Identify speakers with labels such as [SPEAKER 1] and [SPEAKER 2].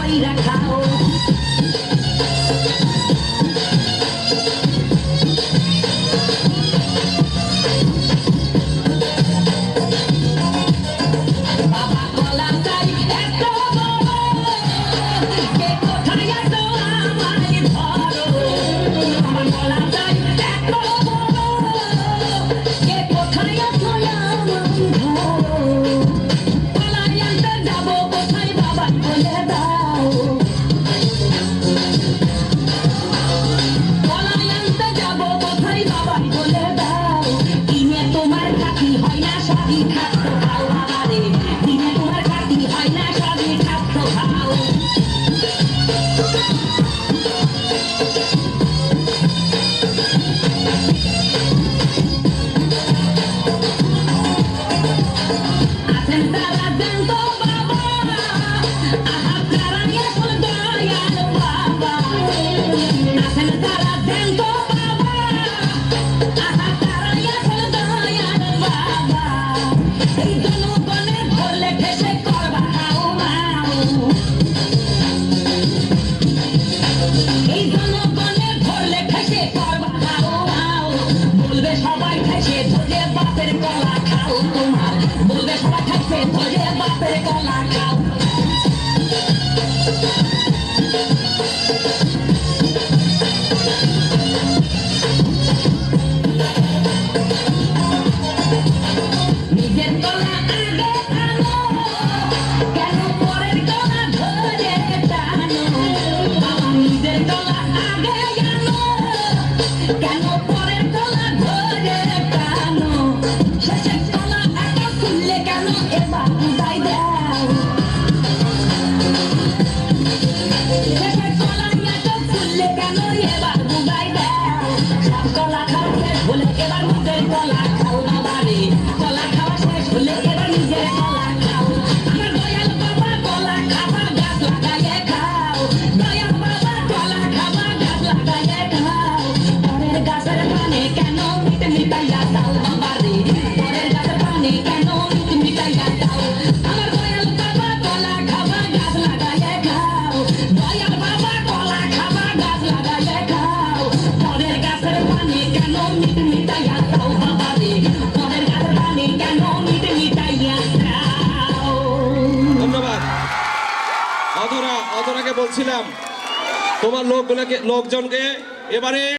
[SPEAKER 1] কইরা খাও বাবা কলা চাই এত বড় কে কোথায় এত আমায় ধরো আমার কলা চাই এত বড় কে কোথায় এত আমায় ধরো কলাই আনতে যাবো কোথায় বাবা বলে দাও কলাই আনতে যাবো কোথায় বাবা বলে দাও কিনে তোমার খাতি হয় না সবই খাদ্য খাও বাবারে কিনে তোমার খাতি হয় না সবই খাদ্য খাও আছেন তারা দেন তো বাবা আহা তারা এখন দয়াল বাবা আছেন তারা দেন তো বাবা আহা তারা এখন দয়াল বাবা এই জনগণে ধরলে ঠেসে করবা হাও মাও এই জনগণে ধরলে ঠেসে করবা হাও মাও বলবে সবাই ঠেসে ধরে বাপের কলা খাও তোমার বলবে সবাই ঠেসে ধরে বাপের কলা খাও নিজের কলা আগে আনো কেন পরের কলা ধরে টানো বাবা নিজের কলা আগে আনো কেন পরের কলা ধরে টানো শেষের কলা এত খুললে কেন এবার উদাই দাও শেষের কলা এত খুললে কেন এবার উদাই দাও সব কলা খাওয়া শেষ হলে এবার নিজের কলা খাও বাবারে কলা খাওয়া শেষ হলে এবার নিজের কলা খাও আমার দয়াল বাবা কলা খাবা গাছ লাগাইয়ে খাও দয়াল বাবা কলা খাবা গাছ লাগাইয়ে খাও পরের গাছের পানে কেন মিট মিটাইয়া দাও বাবারে পরের গাছের পানে কেন মিট মিটাইয়া দাও আমার দয়াল বাবা কলা খাবা গাছ লাগাইয়ে খাও দয়াল বাবা কলা খাবা গাছ লাগাইয়ে খাও পরের গাছের পানে কেন মিট মিটাইয়া দাও বাবারে পরের গাছের পানে কেন মিট মিটাইয়া দাও
[SPEAKER 2] ধন্যবাদ। অধরাকে বলছিলাম তোমার লোকজনকে এবারে